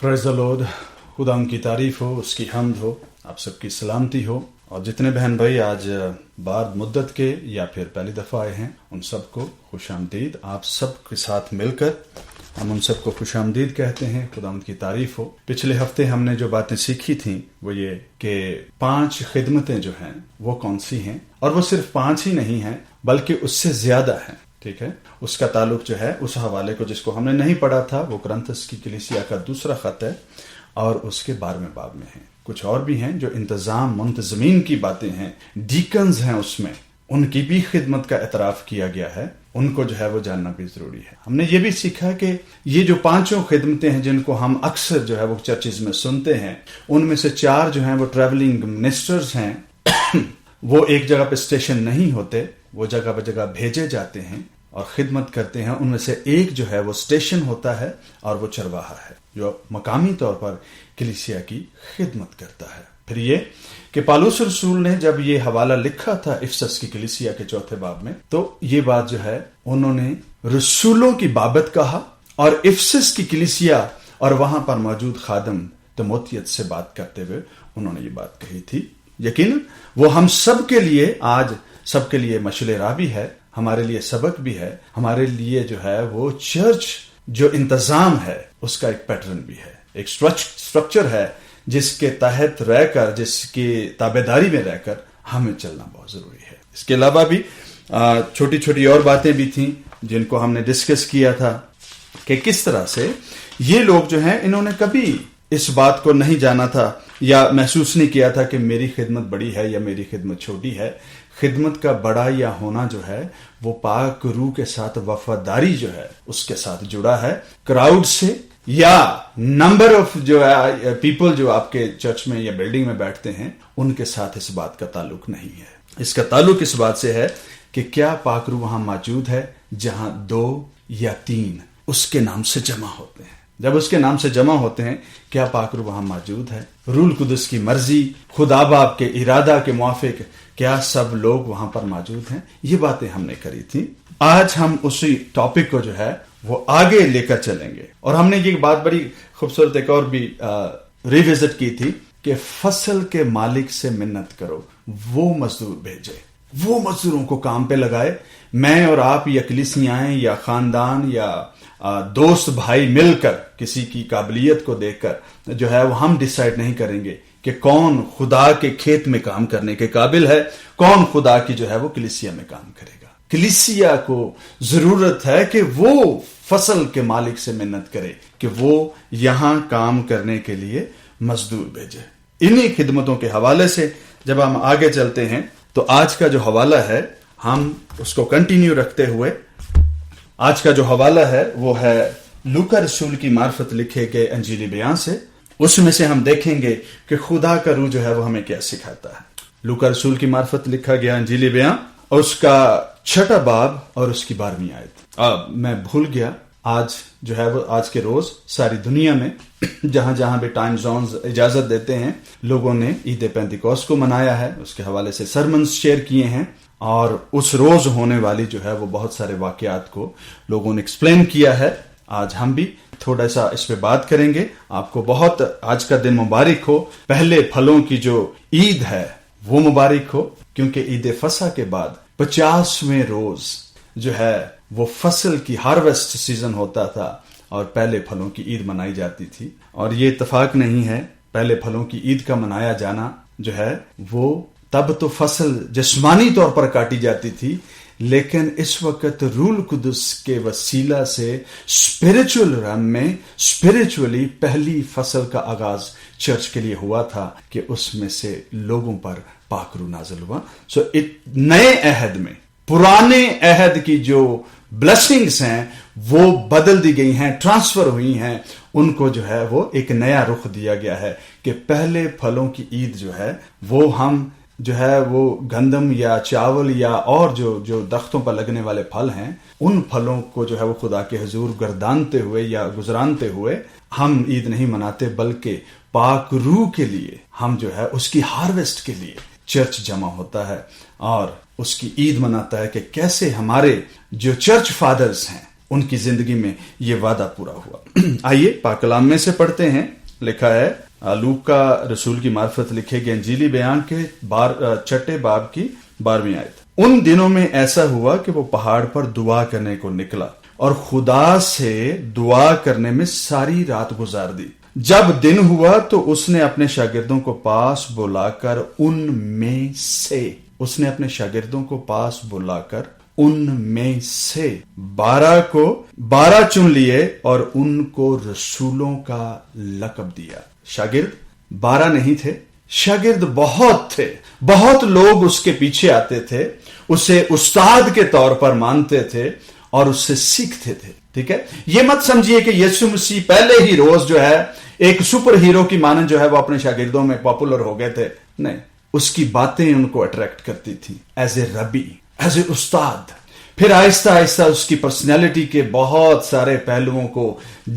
Praise the Lord. खुदा की तारीफ हो, उसकी हम्द हो, आप सबकी सलामती हो। और जितने बहन भाई आज बाद मुद्दत के या फिर पहली दफ़ा आए हैं, उन सबको खुशामदीद। आप सब के साथ मिलकर हम उन सबको खुशामदीद कहते हैं। खुदा की तारीफ हो। पिछले हफ्ते हमने जो बातें सीखी थी वो ये कि 5 खिदमतें जो हैं वो कौन सी हैं, और वो सिर्फ 5 ही नहीं हैं बल्कि उससे ज्यादा हैं। ठीक है, उसका ताल्लुक जो है उस हवाले को जिसको हमने नहीं पढ़ा था, वो कुरिन्थस की कलीसिया का दूसरा खत है और उसके 12वें बाब में है। कुछ और भी हैं जो इंतजाम मुंतजमीन की बातें हैं, डीकन्स हैं, उसमें उनकी भी खिदमत का एतराफ किया गया है। उनको जो है वो जानना भी जरूरी है। हमने ये भी सीखा कि ये जो 5 खिदमतें हैं जिनको हम अक्सर जो है वो चर्चेज में सुनते हैं, उनमें से 4 जो हैं वो ट्रैवलिंग मिनिस्टर्स हैं। वो एक जगह पे स्टेशन नहीं होते, वो जगह पे जगह भेजे जाते हैं और खिदमत करते हैं। उनमें से एक जो है वो स्टेशन होता है और वो चरवाहा है जो मकामी तौर पर कलीसिया की खिदमत करता है। फिर ये कि पौलुस रसूल ने जब ये हवाला लिखा था इफिसस की कलीसिया के 4थे बाब में, तो ये बात जो है उन्होंने रसूलों की बाबत कहा और इफिसस की कलीसिया और वहां पर मौजूद खादम तीमुथियुस से बात करते हुए उन्होंने ये बात कही थी। यकीनन वो हम सब के लिए आज सबके लिए मशले राह भी है, हमारे लिए सबक भी है, हमारे लिए जो है वो चर्च जो इंतजाम है उसका एक पैटर्न भी है, एक स्ट्रक्चर है जिसके तहत रहकर, जिसकी ताबेदारी में रहकर हमें चलना बहुत जरूरी है। इसके अलावा भी छोटी छोटी और बातें भी थी जिनको हमने डिस्कस किया था कि किस तरह से ये लोग जो हैं इन्होंने कभी इस बात को नहीं जाना था या महसूस नहीं किया था कि मेरी खिदमत बड़ी है या मेरी खिदमत छोटी है। खिदमत का बड़ा या होना जो है वो पाक रूह के साथ वफादारी जो है उसके साथ जुड़ा है। क्राउड से या नंबर ऑफ जो है पीपल जो आपके चर्च में या बिल्डिंग में बैठते हैं, उनके साथ इस बात का ताल्लुक नहीं है। इसका ताल्लुक इस बात से है कि क्या पाक रूह वहां मौजूद है जहां 2 या 3 उसके नाम से जमा होते हैं। जब उसके नाम से जमा होते हैं, क्या पाक रूह वहां मौजूद है? रूल कुदस की मर्जी, खुदा बाप के इरादा के मुआफिक क्या सब लोग वहां पर मौजूद हैं? ये बातें हमने करी थी। आज हम उसी टॉपिक को जो है वो आगे लेकर चलेंगे। और हमने ये बात बड़ी खूबसूरत एक और भी रिविजिट की थी कि फसल के मालिक से मिन्नत करो, वो मजदूर भेजे, वो मजदूरों को काम पे लगाए। मैं और आप या कलीसियाएं या खानदान या दोस्त भाई मिलकर किसी की काबिलियत को देखकर जो है वो हम डिसाइड नहीं करेंगे कि कौन खुदा के खेत में काम करने के काबिल है, कौन खुदा की जो है वो कलीसिया में काम करेगा। कलीसिया को जरूरत है कि वो फसल के मालिक से मिन्नत करे कि वो यहां काम करने के लिए मजदूर भेजे। इन्हीं खिदमतों के हवाले से जब हम आगे चलते हैं तो आज का जो हवाला है हम उसको कंटिन्यू रखते हुए, आज का जो हवाला है वो है लूका रसूल की मार्फत लिखे गए अंजीली बयां से। उसमें से हम देखेंगे कि खुदा का रूह जो है वो हमें क्या सिखाता है। लूका रसूल की मार्फत लिखा गया अंजीली बयां और उसका 6ठा बाब और उसकी 12वीं आयत। मैं भूल गया, आज जो है वो आज के रोज सारी दुनिया में जहां जहां भी टाइम जोन्स इजाजत देते हैं, लोगों ने ईद पेंतिकोस्त को मनाया है, उसके हवाले से सरमन्स शेयर किए हैं और उस रोज होने वाली जो है वो बहुत सारे वाकयात को लोगों ने एक्सप्लेन किया है। आज हम भी थोड़ा सा इस पे बात करेंगे। आपको बहुत आज का दिन मुबारक हो। पहले फलों की जो ईद है वो मुबारक हो, क्योंकि ईद फसा के बाद 50वें रोज जो है वो फसल की हार्वेस्ट सीजन होता था और पहले फलों की ईद मनाई जाती थी। और ये इत्तेफाक नहीं है, पहले फलों की ईद का मनाया जाना जो है वो तब तो फसल जिस्मानी तौर पर काटी जाती थी, लेकिन इस वक्त रूल कुदस के वसीला से स्पिरिचुअल रन में स्पिरिचुअली पहली फसल का आगाज चर्च के लिए हुआ था कि उसमें से लोगों पर पाक रूह नाज़िल हुआ। सो नए अहद में पुराने अहद की जो ब्लेसिंग्स हैं वो बदल दी गई हैं, ट्रांसफर हुई हैं। उनको जो है वो एक नया रुख दिया गया है कि पहले फलों की ईद जो है वो हम जो है वो गंदम या चावल या और जो दख्तों पर लगने वाले फल हैं, उन फलों को जो है वो खुदा के हुजूर गर्दानते हुए या गुजरानते हुए हम ईद नहीं मनाते, बल्कि पाक रूह के लिए हम जो है उसकी हार्वेस्ट के लिए चर्च जमा होता है और उसकी ईद मनाता है कि कैसे हमारे जो चर्च फादर्स हैं ان کی زندگی میں یہ وعدہ پورا ہوا۔ آئیے پاک کلام میں سے پڑھتے ہیں۔ لکھا ہے لوکا رسول کی معرفت لکھے گئے انجیلی بیان کے 6 باب کی 12ویں آیت۔ ان دنوں میں ایسا ہوا کہ وہ پہاڑ پر دعا کرنے کو نکلا اور خدا سے دعا کرنے میں ساری رات گزار دی۔ جب دن ہوا تو اس نے اپنے شاگردوں کو پاس بلا کر ان میں سے 12 چن لیے اور ان کو رسولوں کا لقب دیا۔ شاگرد 12 نہیں تھے، شاگرد بہت تھے، بہت لوگ اس کے پیچھے آتے تھے، اسے استاد کے طور پر مانتے تھے اور اس سے سیکھتے تھے۔ ٹھیک ہے، یہ مت سمجھیے کہ یسوع مسیح پہلے ہی روز جو ہے ایک سپر ہیرو کی مانند جو ہے وہ اپنے شاگردوں میں پاپولر ہو گئے تھے۔ نہیں، اس کی باتیں ان کو اٹریکٹ کرتی تھی ایز اے ربی، ایز اے استاد۔ پھر آہستہ آہستہ اس کی پرسنالٹی کے بہت سارے پہلوؤں کو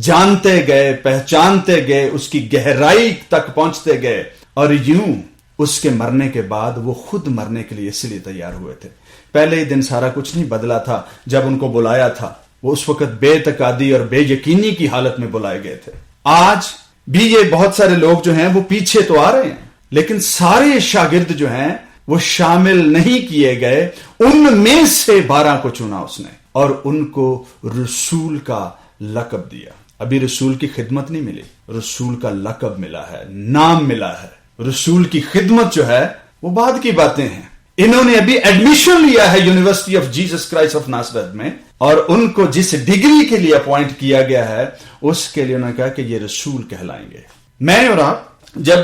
جانتے گئے، پہچانتے گئے، اس کی گہرائی تک پہنچتے گئے، اور یوں اس کے مرنے کے بعد وہ خود مرنے کے لیے اس لیے تیار ہوئے تھے۔ پہلے ہی دن سارا کچھ نہیں بدلا تھا جب ان کو بلایا تھا، وہ اس وقت بے اعتقادی اور بے یقینی کی حالت میں بلائے گئے تھے۔ آج بھی یہ بہت سارے لوگ جو ہیں وہ پیچھے تو آ رہے ہیں، لیکن سارے شاگرد جو ہیں وہ شامل نہیں کیے گئے۔ ان میں سے 12 کو چنا اس نے اور ان کو رسول کا لقب دیا۔ ابھی رسول کی خدمت نہیں ملی، رسول کا لقب ملا ہے، نام ملا ہے۔ رسول کی خدمت جو ہے وہ بعد کی باتیں ہیں۔ انہوں نے ابھی ایڈمیشن لیا ہے university of Jesus Christ of Nazareth میں، اور ان کو جس ڈگری کے لیے اپوائنٹ کیا گیا ہے اس کے لیے انہوں نے کہا کہ یہ رسول کہلائیں گے۔ میں اور آپ جب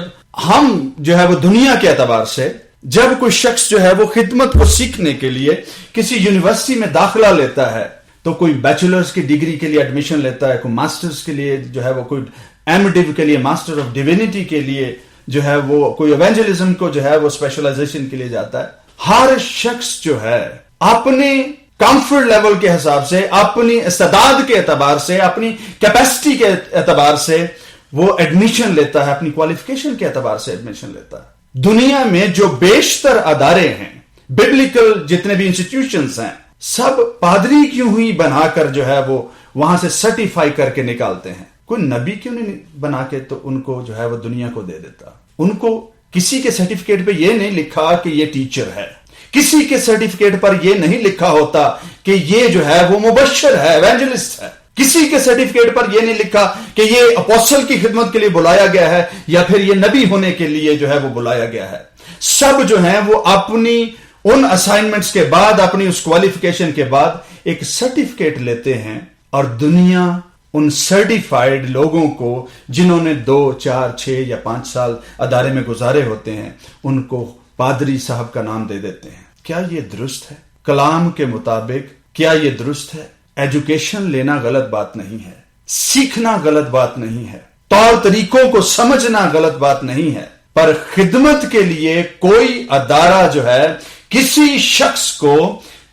ہم جو ہے وہ دنیا کے اعتبار سے جب کوئی شخص جو ہے وہ خدمت کو سیکھنے کے لیے کسی یونیورسٹی میں داخلہ لیتا ہے تو کوئی بیچلرز کی ڈگری کے لیے ایڈمیشن لیتا ہے، کوئی ماسٹرز کے لیے جو ہے وہ کوئی ایم ڈیو کے لیے، ماسٹر آف ڈیوینٹی کے لیے جو ہے وہ کوئی ایونجلزم کو جو ہے وہ اسپیشلائزیشن کے لیے جاتا ہے۔ ہر شخص جو ہے اپنے کمفرٹ لیول کے حساب سے، اپنی استعداد کے اعتبار سے، اپنی کیپیسٹی کے اعتبار سے وہ ایڈمیشن لیتا ہے، اپنی کوالیفیکیشن کے اعتبار سے ایڈمیشن لیتا ہے۔ دنیا میں جو بیشتر ادارے ہیں، ببلیکل جتنے بھی انسٹیٹیوشنز ہیں، سب پادری کیوں ہی بنا کر جو ہے وہ وہاں سے سرٹیفائی کر کے نکالتے ہیں؟ کوئی نبی کیوں نہیں بنا کے تو ان کو جو ہے وہ دنیا کو دے دیتا؟ ان کو کسی کے سرٹیفکیٹ پہ یہ نہیں لکھا کہ یہ ٹیچر ہے، کسی کے سرٹیفکیٹ پر یہ نہیں لکھا ہوتا کہ یہ جو ہے وہ مبشر ہے، ایونجلسٹ ہے، کسی کے سرٹیفکیٹ پر یہ نہیں لکھا کہ یہ اپوسٹل کی خدمت کے لیے بلایا گیا ہے یا پھر یہ نبی ہونے کے لیے جو ہے وہ بلایا گیا ہے۔ سب جو ہیں وہ اپنی ان اسائنمنٹس کے بعد، اپنی اس کوالیفیکیشن کے بعد ایک سرٹیفکیٹ لیتے ہیں، اور دنیا ان سرٹیفائیڈ لوگوں کو جنہوں نے 2، 4، 6 یا 5 سال ادارے میں گزارے ہوتے ہیں ان کو پادری صاحب کا نام دے دیتے ہیں۔ کیا یہ درست ہے؟ کلام کے مطابق کیا یہ درست ہے؟ ایجوکیشن لینا غلط بات نہیں ہے، سیکھنا غلط بات نہیں ہے، طور طریقوں کو سمجھنا غلط بات نہیں ہے، پر خدمت کے لیے کوئی ادارہ جو ہے کسی شخص کو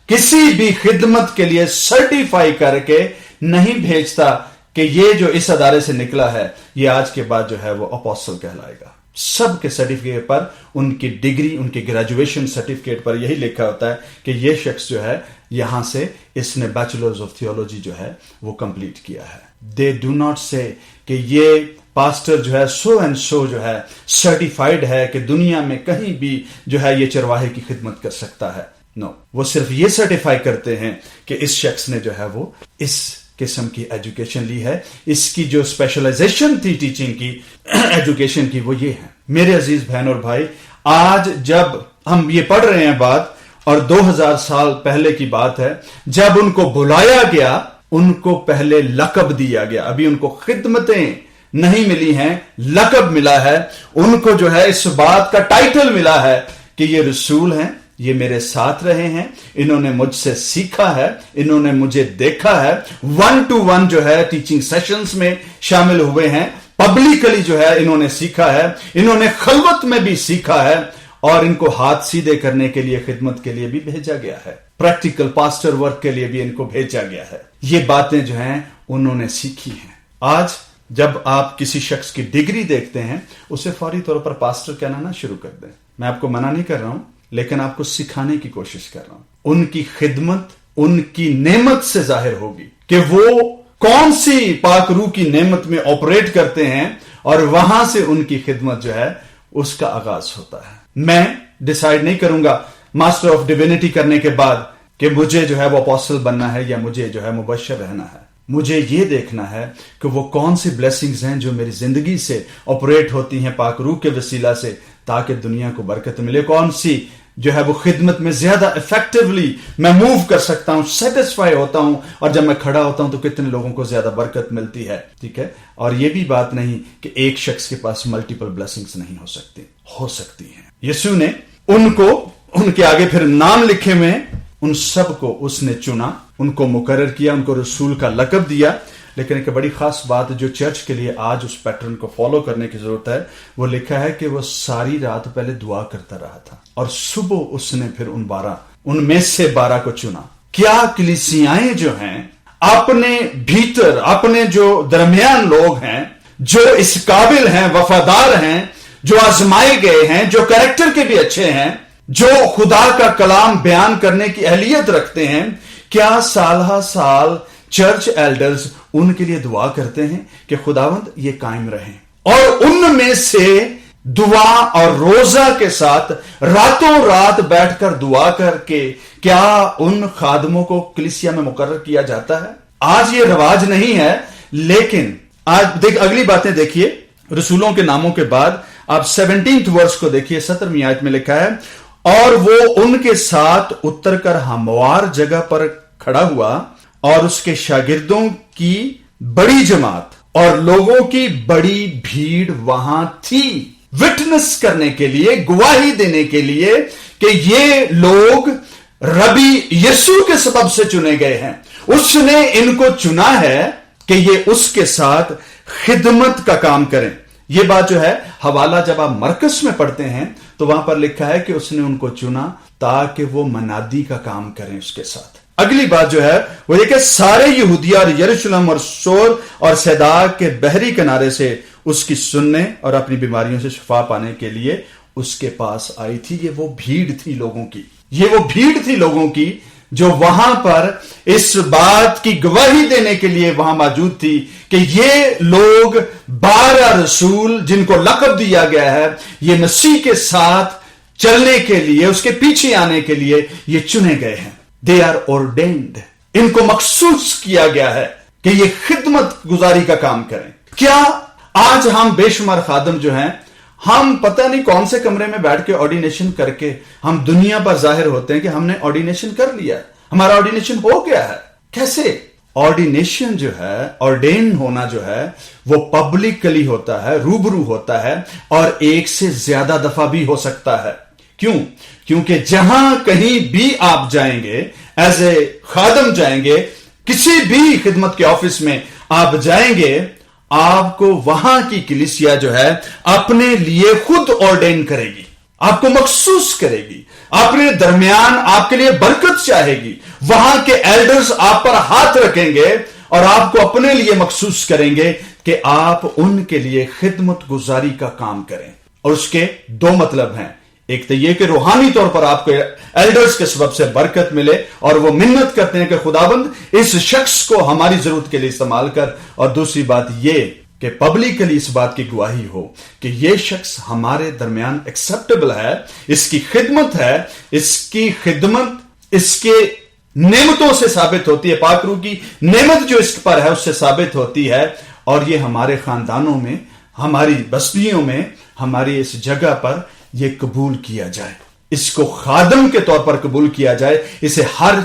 کسی بھی خدمت کے لیے سرٹیفائی کر کے نہیں بھیجتا کہ یہ جو اس ادارے سے نکلا ہے یہ آج کے بعد جو ہے وہ اپوسٹل کہلائے گا۔ سب کے سرٹیفکیٹ پر، ان کی ڈگری، ان کی گریجویشن سرٹیفکیٹ پر یہی لکھا ہوتا ہے کہ یہ شخص جو ہے یہاں سے اس نے بیچلرز آف تھیولوجی جو ہے وہ کمپلیٹ کیا ہے۔ دے ڈو ناٹ سے کہ یہ پاسٹر جو ہے سو اینڈ سو جو ہے سرٹیفائیڈ ہے کہ دنیا میں کہیں بھی جو ہے یہ چرواہے کی خدمت کر سکتا ہے۔ نو، وہ صرف یہ سرٹیفائی کرتے ہیں کہ اس شخص نے جو ہے وہ اس قسم کی ایجوکیشن لی ہے، اس کی جو اسپیشلائزیشن تھی ٹیچنگ کی، ایجوکیشن کی، وہ یہ ہے۔ میرے عزیز بہن اور بھائی، آج جب ہم یہ پڑھ رہے ہیں بات، اور 2000 سال پہلے کی بات ہے، جب ان کو بلایا گیا ان کو پہلے لقب دیا گیا، ابھی ان کو خدمتیں نہیں ملی ہیں، لقب ملا ہے ان کو، جو ہے اس بات کا ٹائٹل ملا ہے کہ یہ رسول ہیں، یہ میرے ساتھ رہے ہیں، انہوں نے مجھ سے سیکھا ہے، انہوں نے مجھے دیکھا ہے، 1 to 1 جو ہے ٹیچنگ سیشنز میں شامل ہوئے ہیں، پبلکلی جو ہے انہوں نے سیکھا ہے، انہوں نے خلوت میں بھی سیکھا ہے، اور ان کو ہاتھ سیدھے کرنے کے لیے، خدمت کے لیے بھی بھیجا گیا ہے، پریکٹیکل پاسٹر ورک کے لیے بھی ان کو بھیجا گیا ہے۔ یہ باتیں جو ہیں انہوں نے سیکھی ہیں۔ آج جب آپ کسی شخص کی ڈگری دیکھتے ہیں اسے فوری طور پر پاسٹر کہنا نہ شروع کر دیں۔ میں آپ کو منع نہیں کر رہا ہوں، لیکن آپ کو سکھانے کی کوشش کر رہا ہوں۔ ان کی خدمت ان کی نعمت سے ظاہر ہوگی कि वो कौन सी पाक रूह की नेमत में ऑपरेट करते हैं और वहां से उनकी खिदमत जो है उसका आगाज होता है। मैं डिसाइड नहीं करूंगा मास्टर ऑफ डिविनिटी करने के बाद कि मुझे जो है वो अपोस्टल बनना है या मुझे जो है मुबश्शिर रहना है। मुझे ये देखना है कि वो कौन सी ब्लेसिंग्स हैं जो मेरी जिंदगी से ऑपरेट होती हैं पाक रूह के वसीला से, ताकि दुनिया को बरकत मिले। कौन सी जो है वो खिदमत में ज्यादा इफेक्टिवली मैं मूव कर सकता हूं, सेटिस्फाई होता हूं, और जब मैं खड़ा होता हूं तो कितने लोगों को ज्यादा बरकत मिलती है। ठीक है, और ये भी बात नहीं कि एक शख्स के पास मल्टीपल ब्लेसिंग्स नहीं हो सकती हैं। यीशु ने उनको, उनके आगे फिर नाम लिखे हुए, उन सब को उसने चुना, उनको मुकर्रर किया, उनको रसूल का लक़ब दिया। लेकिन एक बड़ी खास बात जो चर्च के लिए आज उस पैटर्न को फॉलो करने की जरूरत है, वो लिखा है कि वो सारी रात पहले दुआ करता रहा था और सुबह उसने फिर उनमें से 12 को चुना। क्या कलीसियाएं जो हैं अपने भीतर, अपने जो दरमियान लोग हैं, जो इस काबिल हैं, वफादार हैं, जो आजमाए गए हैं, जो कैरेक्टर के भी अच्छे हैं, जो खुदा का कलाम बयान करने की अहलियत रखते हैं, क्या साल साल चर्च एल्डर्स उनके लिए दुआ करते हैं कि खुदावंद ये कायम रहें? और उनमें से दुआ और रोजा के साथ रातों रात बैठकर दुआ करके क्या उन खादमों को कलीसिया में मुकर्रर किया जाता है? आज ये रिवाज नहीं है, लेकिन आज अगली बातें देखिए। रसूलों के नामों के बाद आप 17th वर्ष को देखिए, 17वीं आयत में लिखा है, और वो उनके साथ उतरकर हमवार जगह पर खड़ा हुआ और उसके शागिर्दों की बड़ी जमात और लोगों की बड़ी भीड़ वहां थी, विटनेस करने के लिए, गवाही देने के लिए कि ये लोग रबी यीशु के सबब से चुने गए हैं। उसने इनको चुना है कि ये उसके साथ खिदमत का काम करें। ये बात जो है हवाला जब आप मरकस में पढ़ते हैं तो वहां पर लिखा है कि उसने उनको चुना ताकि वो मनादी का काम करें उसके साथ। अगली बात जो है वो ये कि सारे यहूदिया और यरूशलेम और सोर और सैदा के बहरी किनारे से उसकी सुनने और अपनी बीमारियों से शिफा पाने के लिए उसके पास आई थी। ये वो भीड़ थी लोगों की, ये वो भीड़ थी लोगों की जो वहां पर इस बात की गवाही देने के लिए वहां मौजूद थी कि ये लोग 12 रसूल जिनको लक़ब दिया गया है, ये मसीह के साथ चलने के लिए, उसके पीछे आने के लिए ये चुने गए हैं। दे आर ऑर्डेन्ड, इनको मखसूस किया गया है कि ये खिदमत गुजारी का काम करें। क्या आज हम बेशुमार खादम जो हैं, हम पता नहीं कौन से कमरे में बैठ के ऑर्डिनेशन करके हम दुनिया पर जाहिर होते हैं कि हमने ऑर्डिनेशन कर लिया, हमारा ऑर्डिनेशन हो गया है। कैसे? ऑर्डिनेशन जो है, ऑर्डेन होना जो है, वो पब्लिकली होता है, रूबरू होता है, और एक से ज्यादा दफा भी हो सकता है। क्यों? क्योंकि जहां कहीं भी आप जाएंगे, एज ए खादम जाएंगे, किसी भी खिदमत के ऑफिस में आप जाएंगे, आपको वहां की कलीसिया जो है अपने लिए खुद ऑर्डेन करेगी, आपको मखसूस करेगी, अपने दरमियान आपके लिए बरकत चाहेगी। वहां के एल्डर्स आप पर हाथ रखेंगे और आपको अपने लिए मखसूस करेंगे कि आप उनके लिए खिदमत गुजारी का काम करें। और उसके 2 मतलब हैं, एक तो यह कि रूहानी तौर पर आपको एल्डर्स के सबब से बरकत मिले और वो मिन्नत करते हैं कि खुदाबंद इस शख्स को हमारी जरूरत के लिए इस्तेमाल कर, और दूसरी बात यह कि पब्लिकली इस बात की गवाही हो कि यह शख्स हमारे दरमियान एक्सेप्टेबल है, इसकी खिदमत है, इसकी खिदमत इसके नेमतों से साबित होती है, पाक रूह की नेमत जो इस पर है उससे साबित होती है, और ये हमारे खानदानों में, हमारी बस्तियों में, हमारी इस जगह पर ये कबूल किया जाए, इसको खादम के तौर पर कबूल किया जाए, इसे हर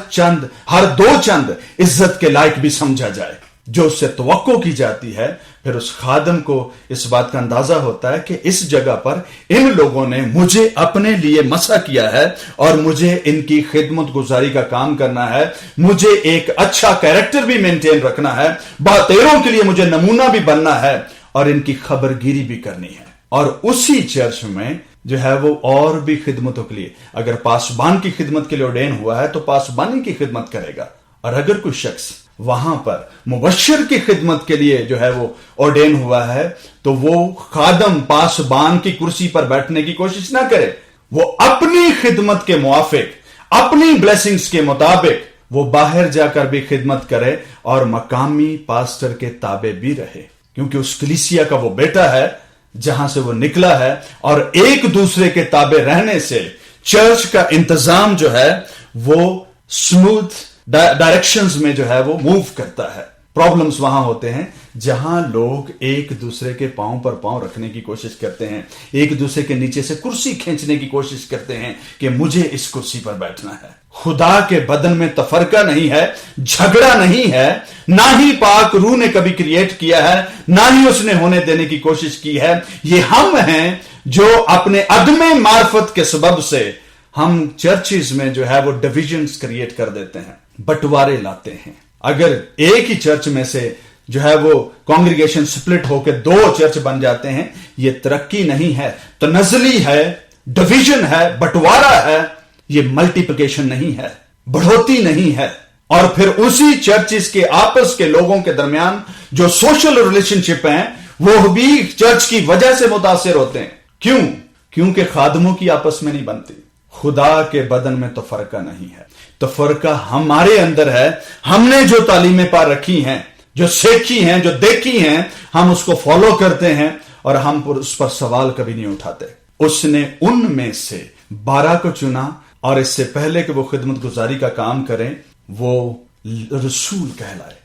2 चंद इज्जत के लायक भी समझा जाए जो उससे तवक्को की जाती है। फिर उस खादम को इस बात का अंदाजा होता है कि इस जगह पर इन लोगों ने मुझे अपने लिए मसा किया है और मुझे इनकी खिदमत गुजारी का काम करना है, मुझे एक अच्छा कैरेक्टर भी मेंटेन रखना है, बातेरों के लिए मुझे नमूना भी बनना है और इनकी खबरगिरी भी करनी है। और उसी चर्च में जो है वो और भी खिदमतों के लिए, अगर पासबान की खिदमत के लिए ऑर्डेन हुआ है तो पासबानी की खिदमत करेगा, और अगर कोई शख्स वहां पर मुबश्शिर की खिदमत के लिए जो है वो ऑर्डेन हुआ है तो वो खादम पासबान की कुर्सी पर बैठने की कोशिश ना करे, वो अपनी खिदमत के मुआफिक, अपनी ब्लेसिंग्स के मुताबिक وہ باہر جا کر بھی خدمت کرے اور مقامی پاسٹر کے تابع بھی رہے، کیونکہ اس کلیسیا کا وہ بیٹا ہے جہاں سے وہ نکلا ہے، اور ایک دوسرے کے تابع رہنے سے چرچ کا انتظام جو ہے وہ سموتھ ڈائریکشنز میں جو ہے وہ موو کرتا ہے۔ پرابلمز وہاں ہوتے ہیں جہاں لوگ ایک دوسرے کے پاؤں پر پاؤں رکھنے کی کوشش کرتے ہیں، ایک دوسرے کے نیچے سے کرسی کھینچنے کی کوشش کرتے ہیں کہ مجھے اس کرسی پر بیٹھنا ہے۔ خدا کے بدن میں تفرقہ نہیں ہے، جھگڑا نہیں ہے، نہ ہی پاک روح نے کبھی کریٹ کیا ہے، نہ ہی اس نے ہونے دینے کی کوشش کی ہے۔ یہ ہم ہیں جو اپنے عدم معرفت کے سبب سے ہم چرچز میں جو ہے وہ ڈویژنز کریٹ کر دیتے ہیں، بٹوارے لاتے ہیں۔ اگر ایک ہی چرچ میں سے جو ہے وہ کانگریگیشن سپلٹ ہو کے 2 چرچ بن جاتے ہیں، یہ ترقی نہیں ہے، تنزلی ہے، ڈویژن ہے، بٹوارا ہے، یہ ملٹیپلیکیشن نہیں ہے، بڑھوتی نہیں ہے۔ اور پھر اسی چرچز کے آپس کے لوگوں کے درمیان جو سوشل ریلیشن شپ ہیں وہ بھی چرچ کی وجہ سے متاثر ہوتے ہیں۔ کیوں؟ کیونکہ خادموں کی آپس میں نہیں بنتی۔ خدا کے بدن میں تو فرقہ نہیں ہے، تو فرقہ ہمارے اندر ہے۔ ہم نے جو تعلیمیں پا رکھی ہیں، جو سیکھی ہیں، جو دیکھی ہیں، ہم اس کو فالو کرتے ہیں اور ہم اس پر سوال کبھی نہیں اٹھاتے۔ اس نے ان میں سے 12 کو چنا، اور اس سے پہلے کہ وہ خدمت گزاری کا کام کریں وہ رسول کہلائے۔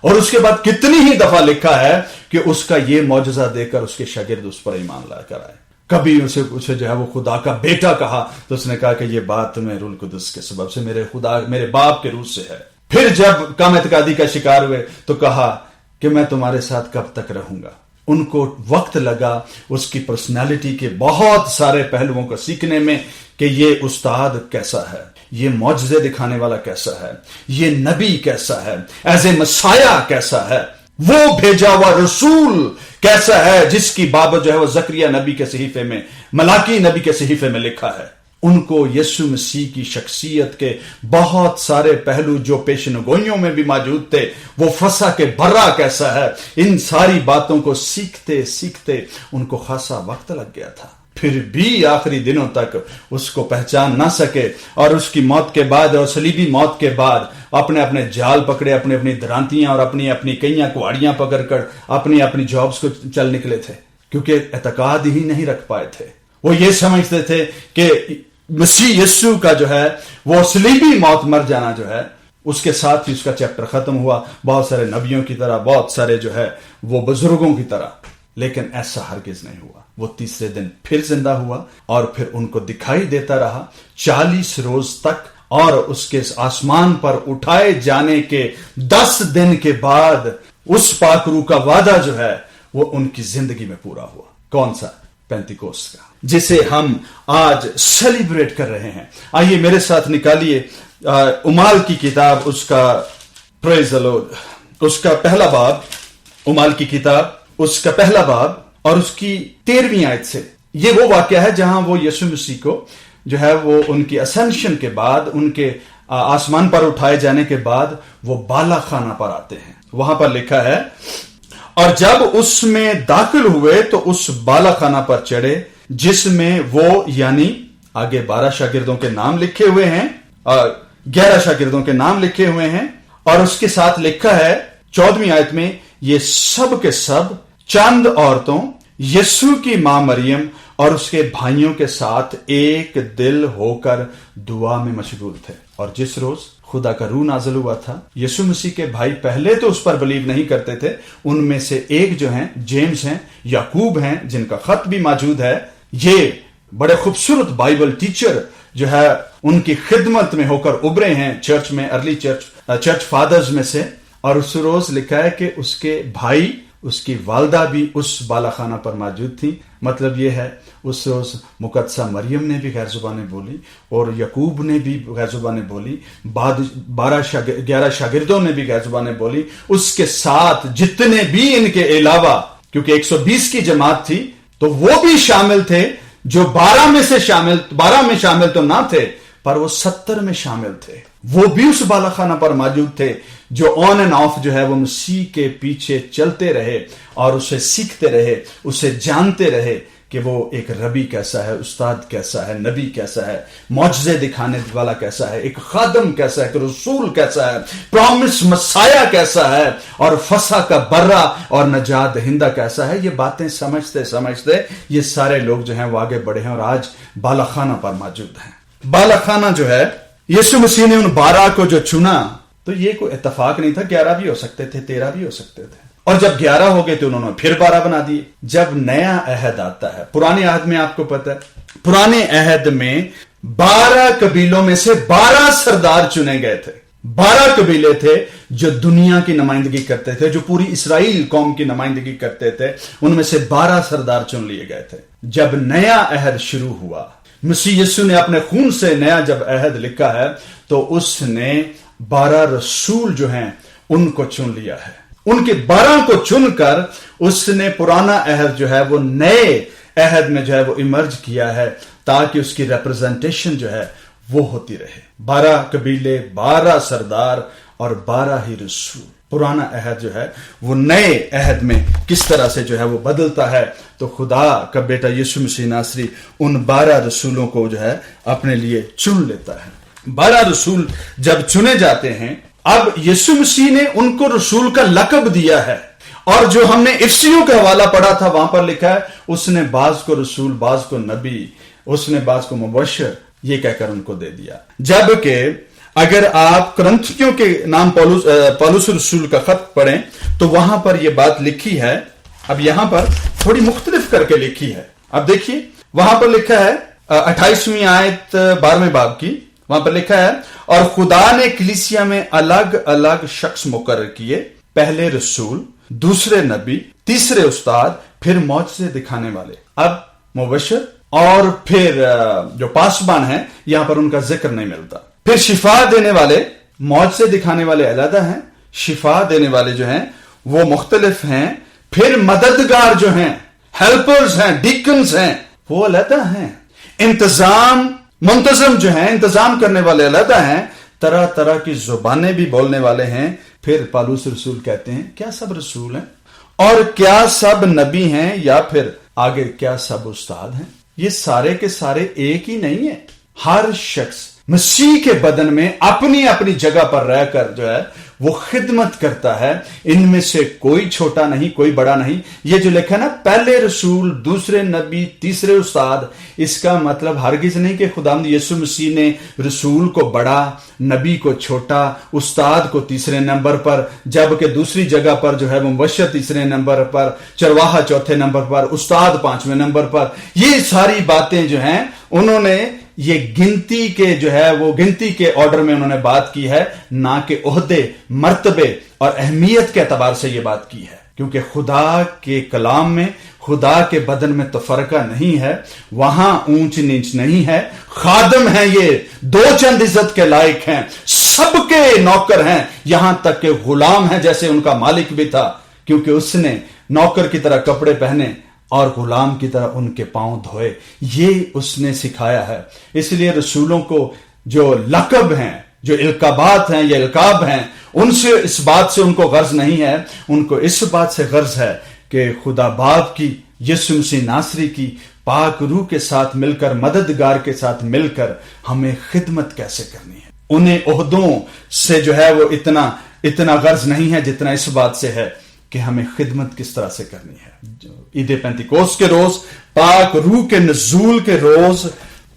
اور اس کے بعد کتنی ہی دفعہ لکھا ہے کہ اس کا یہ معجزہ دے کر اس کے شاگرد اس پر ایمان لا کر آئے۔ کبھی اسے جو ہے وہ خدا کا بیٹا کہا تو اس نے کہا کہ یہ بات میں روح القدس کے سبب سے میرے باپ کے روح سے ہے۔ پھر جب کم اعتقادی کا شکار ہوئے تو کہا کہ میں تمہارے ساتھ کب تک رہوں گا۔ ان کو وقت لگا اس کی پرسنالٹی کے بہت سارے پہلوؤں کو سیکھنے میں کہ یہ استاد کیسا ہے، یہ معجزے دکھانے والا کیسا ہے، یہ نبی کیسا ہے، ایز اے مسیح کیسا ہے، وہ بھیجا ہوا رسول کیسا ہے جس کی بابت جو ہے وہ زکریا نبی کے صحیفے میں، ملاکی نبی کے صحیفے میں لکھا ہے۔ ان کو یسوع مسیح کی شخصیت کے بہت سارے پہلو جو پیشن گوئیوں میں بھی موجود تھے، وہ فسا کے برا کیسا ہے، ان ساری باتوں کو سیکھتے سیکھتے ان کو خاصا وقت لگ گیا تھا۔ پھر بھی آخری دنوں تک اس کو پہچان نہ سکے، اور اس کی موت کے بعد اور صلیبی موت کے بعد اپنے اپنے جال پکڑے، اپنی اپنی درانتیاں اور اپنی اپنی کئیاں کوڑیاں پکڑ کر اپنی اپنی جابز کو چل نکلے تھے، کیونکہ اعتقاد ہی نہیں رکھ پائے تھے۔ وہ یہ سمجھتے تھے کہ مسیح یسوع کا جو ہے وہ صلیبی موت مر جانا جو ہے اس کے ساتھ ہی اس کا چیپٹر ختم ہوا، بہت سارے نبیوں کی طرح، بہت سارے جو ہے وہ بزرگوں کی طرح۔ لیکن ایسا ہرگز نہیں ہوا۔ وہ تیسرے دن پھر زندہ ہوا اور پھر ان کو دکھائی دیتا رہا 40 روز تک، اور اس کے آسمان پر اٹھائے جانے کے 10 دن کے بعد اس پاک روح کا وعدہ جو ہے وہ ان کی زندگی میں پورا ہوا۔ کون سا؟ پینتیکوست کا، جسے ہم آج سیلیبریٹ کر رہے ہیں۔ آئیے میرے ساتھ نکالیے اعمال کی کتاب، اس کا پریز دی لارڈ، اس کا پہلا باب، اعمال کی کتاب اس کا پہلا باب اور اس کی 13ویں آیت سے۔ یہ وہ واقعہ ہے جہاں وہ یسوع مسیح کو جو ہے وہ ان کی اسینشن کے بعد، ان کے آسمان پر اٹھائے جانے کے بعد وہ بالا خانہ پر آتے ہیں۔ وہاں پر لکھا ہے، اور جب اس میں داخل ہوئے تو اس بالا خانہ پر چڑھے جس میں وہ، یعنی آگے 12 شاگردوں کے نام لکھے ہوئے ہیں، 11 شاگردوں کے نام لکھے ہوئے ہیں، اور اس کے ساتھ لکھا ہے 14ویں آیت میں، یہ سب کے سب چند عورتوں، یسوع کی ماں مریم اور اس کے بھائیوں کے ساتھ ایک دل ہو کر دعا میں مشغول تھے۔ اور جس روز خدا کا روح نازل ہوا تھا، یسوع مسیح کے بھائی پہلے تو اس پر بلیو نہیں کرتے تھے، ان میں سے ایک جو ہیں جیمز ہیں، یعقوب ہیں جن کا خط بھی موجود ہے، یہ بڑے خوبصورت بائبل ٹیچر جو ہے ان کی خدمت میں ہو کر ابھرے ہیں چرچ میں، ارلی چرچ فادرز میں سے۔ اور اس روز لکھا ہے کہ اس کے بھائی، اس کی والدہ بھی اس بالا خانہ پر موجود تھی۔ مطلب یہ ہے اس روز مقدسہ مریم نے بھی غیر زبانیں بولی اور یعقوب نے بھی غیر زبانیں بولی، بعد 11 شاگردوں نے بھی غیر زبانیں بولی، اس کے ساتھ جتنے بھی ان کے علاوہ، کیونکہ 120 کی جماعت تھی تو وہ بھی شامل تھے، جو 12 میں شامل تو نہ تھے پر وہ 70 میں شامل تھے، وہ بھی اس بالا خانہ پر موجود تھے، جو آن اینڈ آف جو ہے وہ مسیح کے پیچھے چلتے رہے اور اسے سیکھتے رہے، اسے جانتے رہے کہ وہ ایک ربی کیسا ہے, استاد کیسا ہے, نبی کیسا ہے, معجزے دکھانے والا کیسا ہے, ایک خادم کیسا ہے, ایک رسول کیسا ہے, پرامس مسایا کیسا ہے, اور فسح کا برہ اور نجات دہندہ کیسا ہے. یہ باتیں سمجھتے سمجھتے یہ سارے لوگ جو ہیں وہ آگے بڑھے ہیں اور آج بالا خانہ پر موجود ہیں. بالا خانہ جو ہے, یسوع مسیح نے ان 12 کو جو چنا تو یہ کوئی اتفاق نہیں تھا. 11 بھی ہو سکتے تھے, 13 بھی ہو سکتے تھے, اور جب 11 ہو گئے تو انہوں نے پھر 12 بنا دیے. جب نیا عہد آتا ہے, پرانے عہد میں آپ کو پتا ہے, پرانے عہد میں 12 قبیلوں میں سے 12 سردار چنے گئے تھے. 12 قبیلے تھے جو دنیا کی نمائندگی کرتے تھے, جو پوری اسرائیل قوم کی نمائندگی کرتے تھے, ان میں سے 12 سردار چن لیے گئے تھے. جب نیا عہد شروع ہوا, مسیح یسوع نے اپنے خون سے نیا جب عہد لکھا ہے تو اس نے 12 رسول جو ہیں ان کو چن لیا ہے. ان کے 12 کو چن کر اس نے پرانا عہد جو ہے وہ نئے عہد میں جو ہے وہ ایمرج کیا ہے, تاکہ اس کی ریپرزنٹیشن جو ہے وہ ہوتی رہے. 12 قبیلے, 12 سردار اور 12 ہی رسول. پرانا عہد جو ہے وہ نئے عہد میں کس طرح سے جو ہے وہ بدلتا ہے, تو خدا کا بیٹا یسوع مسیح ناصری ان 12 رسولوں کو جو ہے اپنے لیے چن لیتا ہے. 12 رسول جب چنے جاتے ہیں, اب یسوع مسیح نے ان کو رسول کا لقب دیا ہے, اور جو ہم نے افسیوں کا حوالہ پڑھا تھا وہاں پر لکھا ہے اس نے بعض کو رسول, بعض کو نبی, اس نے بعض کو مبشر یہ کہہ کر ان کو دے دیا. جبکہ اگر آپ کرنتھیوں کے نام پولس رسول کا خط پڑھیں تو وہاں پر یہ بات لکھی ہے. اب یہاں پر تھوڑی مختلف کر کے لکھی ہے. اب دیکھیے وہاں پر لکھا ہے 28ویں آیت 12ویں باب کی, وہاں پر لکھا ہے, اور خدا نے کلیسیا میں الگ الگ شخص مقرر کیے, پہلے رسول, دوسرے نبی, تیسرے استاد, پھر معجزے دکھانے والے. اب مبشر اور پھر جو پاسبان ہیں یہاں پر ان کا ذکر نہیں ملتا. پھر شفا دینے والے, معجزے دکھانے والے علیحدہ ہیں, شفا دینے والے جو ہیں وہ مختلف ہیں. پھر مددگار جو ہیں, ہیلپرز ہیں, ڈیکنز ہیں, وہ علیحدہ ہیں. منتظم جو ہیں, انتظام کرنے والے علیحدہ ہیں. طرح طرح کی زبانیں بھی بولنے والے ہیں. پھر پالوس رسول کہتے ہیں کیا سب رسول ہیں, اور کیا سب نبی ہیں, یا پھر آگے کیا سب استاد ہیں. یہ سارے کے سارے ایک ہی نہیں ہیں. ہر شخص مسیح کے بدن میں اپنی اپنی جگہ پر رہ کر جو ہے وہ خدمت کرتا ہے. ان میں سے کوئی چھوٹا نہیں, کوئی بڑا نہیں. یہ جو لکھا نا پہلے رسول, دوسرے نبی, تیسرے استاد, اس کا مطلب ہرگز نہیں کہ خداوند یسوع مسیح نے رسول کو بڑا, نبی کو چھوٹا, استاد کو تیسرے نمبر پر, جبکہ دوسری جگہ پر جو ہے وہ مبشر تیسرے نمبر پر, چرواہا چوتھے نمبر پر, استاد 5ویں نمبر پر. یہ ساری باتیں جو ہیں انہوں نے یہ گنتی کے جو ہے وہ گنتی کے آرڈر میں انہوں نے بات کی ہے, نہ کہ عہدے, مرتبے اور اہمیت کے اعتبار سے یہ بات کی ہے. کیونکہ خدا کے کلام میں, خدا کے بدن میں تفرقہ نہیں ہے, وہاں اونچ نیچ نہیں ہے. خادم ہیں یہ, 2 چند عزت کے لائق ہیں, سب کے نوکر ہیں, یہاں تک کہ غلام ہیں جیسے ان کا مالک بھی تھا, کیونکہ اس نے نوکر کی طرح کپڑے پہنے اور غلام کی طرح ان کے پاؤں دھوئے. یہ اس نے سکھایا ہے. اس لیے رسولوں کو جو لقب ہیں, جو القابات ہیں یا القاب ہیں, ان سے اس بات سے ان کو غرض نہیں ہے. ان کو اس بات سے غرض ہے کہ خدا باپ کی, یسوع مسیح ناصری کی پاک روح کے ساتھ مل کر, مددگار کے ساتھ مل کر ہمیں خدمت کیسے کرنی ہے. انہیں عہدوں سے جو ہے وہ اتنا غرض نہیں ہے جتنا اس بات سے ہے کہ ہمیں خدمت کس طرح سے کرنی ہے. عید پینتیکوست کے روز, پاک روح کے نزول کے روز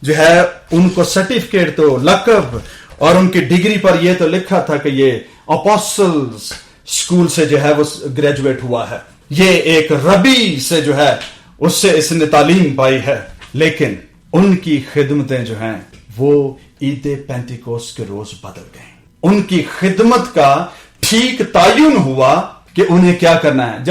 جو ہے ان کو سرٹیفکیٹ تو, لقب اور ان کی ڈگری پر یہ تو لکھا تھا کہ یہ اپوسٹلز اسکول سے جو ہے وہ گریجویٹ ہوا ہے, یہ ایک ربی سے جو ہے اس سے اس نے تعلیم پائی ہے. لیکن ان کی خدمتیں جو ہیں وہ عید پینتیکوست کے روز بدل گئیں. ان کی خدمت کا ٹھیک تعین ہوا کہ انہیں کیا کرنا ہے.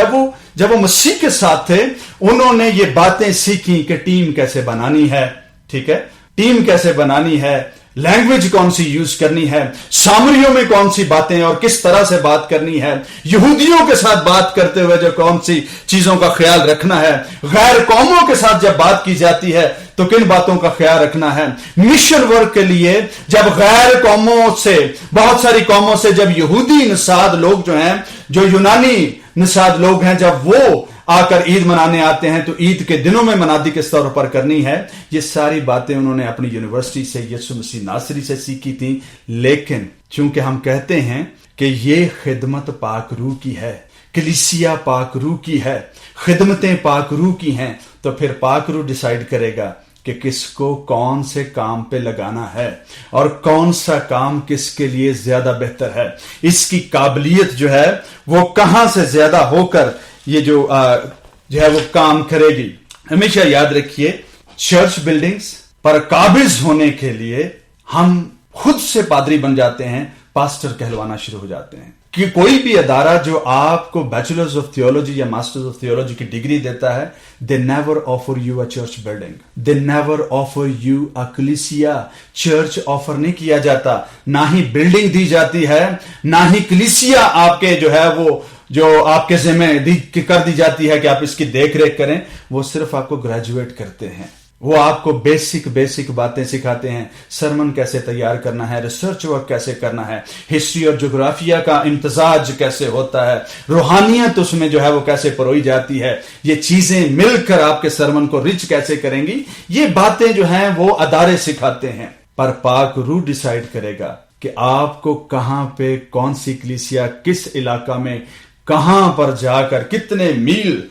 جب وہ مسیح کے ساتھ تھے انہوں نے یہ باتیں سیکھی کہ ٹیم کیسے بنانی ہے, ٹھیک ہے, ٹیم کیسے بنانی ہے, لینگویج کون سی یوز کرنی ہے, سامریوں میں کون سی باتیں اور کس طرح سے بات کرنی ہے, یہودیوں کے ساتھ بات کرتے ہوئے جو کون سی چیزوں کا خیال رکھنا ہے, غیر قوموں کے ساتھ جب بات کی جاتی ہے تو کن باتوں کا خیال رکھنا ہے, مشن ورک کے لیے جب غیر قوموں سے, بہت ساری قوموں سے جب یہودی نژاد لوگ جو ہیں, جو یونانی نژاد لوگ ہیں, جب وہ आकर ईद मनाने आते हैं तो ईद के दिनों में मनादी किस तौर पर करनी है, ये सारी बातें उन्होंने अपनी यूनिवर्सिटी से यीशु मसीह नासरी से सीखी थी। लेकिन चूंकि हम कहते हैं कि ये खिदमत पाक रूह की है, कलीसिया पाक रूह की है, खिदमतें पाक रूह की हैं, तो फिर पाक रूह डिसाइड करेगा कि किसको कौन से काम पे लगाना है और कौन सा काम किसके लिए ज्यादा बेहतर है। इसकी काबिलियत जो है वो कहां से ज्यादा होकर ये जो है वो काम करेगी। हमेशा याद रखिए, चर्च बिल्डिंग्स पर काबिज होने के लिए हम खुद से पादरी बन जाते हैं, पास्टर कहलवाना शुरू हो जाते हैं। कि कोई भी अदारा जो आपको बैचलर्स ऑफ थियोलॉजी या मास्टर्स ऑफ थियोलॉजी की डिग्री देता है, they never offer you a church building, they never offer you a कलीसिया। चर्च ऑफर नहीं किया जाता, ना ही बिल्डिंग दी जाती है, ना ही कलीसिया आपके जो है वो जो आपके जिम्मे कर दी जाती है कि आप इसकी देख रेख करें। वो सिर्फ आपको ग्रेजुएट करते हैं, वो आपको बेसिक बातें सिखाते हैं, सरमन कैसे तैयार करना है, रिसर्च वर्क कैसे करना है, हिस्ट्री और ज्योग्राफिया का इम्तजाज कैसे होता है, रूहानियत उसमें जो है वो कैसे परोई जाती है, ये चीजें मिलकर आपके सरमन को रिच कैसे करेंगी, ये बातें जो हैं वो अदारे सिखाते हैं। पर पाक रूह डिसाइड करेगा कि आपको कहां पे कौन सी कलीसिया किस इलाका में कहां पर जाकर कितने मील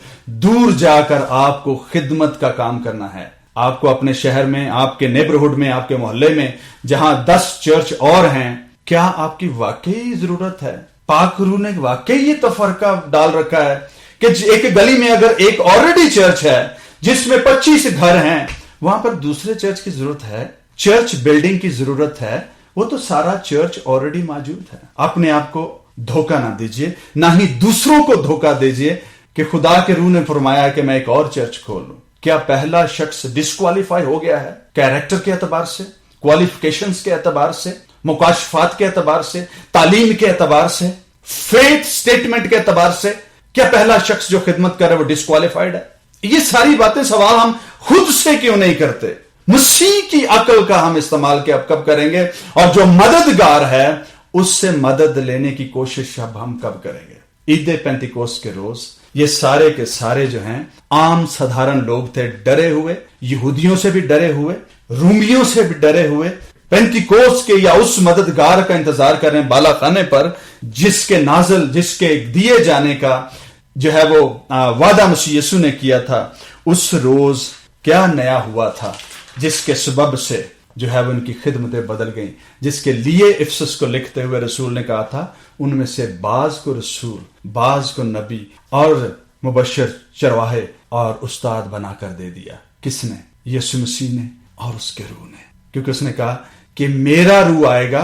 दूर जाकर आपको खिदमत का काम करना है। आपको अपने शहर में, आपके नेबरहुड में, आपके मोहल्ले में जहां 10 चर्च और हैं, क्या आपकी वाकई जरूरत है? पाक रूह ने वाकई ये तफरका डाल रखा है कि एक गली में अगर एक ऑलरेडी चर्च है जिसमें 25 घर हैं, वहां पर दूसरे चर्च की जरूरत है, चर्च बिल्डिंग की जरूरत है? वो तो सारा चर्च ऑलरेडी मौजूद है। अपने आप को धोखा ना दीजिए, ना ही दूसरों को धोखा दीजिए कि खुदा के रूह ने फरमाया कि मैं एक और चर्च खोल लूं। क्या पहला शख्स डिस्क्वालीफाई हो गया है कैरेक्टर के एतबार से, क्वालिफिकेशंस के एतबार से, मुकाशफात के एतबार से, तालीम के एतबार से, फेथ स्टेटमेंट के एतबार से? क्या पहला शख्स जो खिदमत कर रहा है वो डिस्क्वालीफाइड है? ये सारी बातें सवाल हम खुद से क्यों नहीं करते? मसीह की अकल का हम इस्तेमाल कब करेंगे, और जो मददगार है उससे मदद लेने की कोशिश अब हम कब करेंगे? ईद पेंतिकोस्त के रोज ये सारे के सारे जो हैं आम साधारण लोग थे, डरे हुए, यहूदियों से भी डरे हुए, रूमियों से भी डरे हुए, पेंतिकोस्त के या उस मददगार का इंतजार कर रहे हैं बाला खाने पर, जिसके दिए जाने का जो है वो वादा मसीह यीशु ने किया था। उस रोज क्या नया हुआ था जिसके सबब से जो है वो उनकी खिदमतें बदल गई, जिसके लिए इफसुस को लिखते हुए रसूल ने कहा था उनमें से बाज को रसूल, बाज को नबी और मुबश्शिर, चरवाहे और उस्ताद बनाकर दे दिया। किसने? यीशु मसीह ने और उसके रूह ने। क्योंकि उसने कहा कि मेरा रूह आएगा,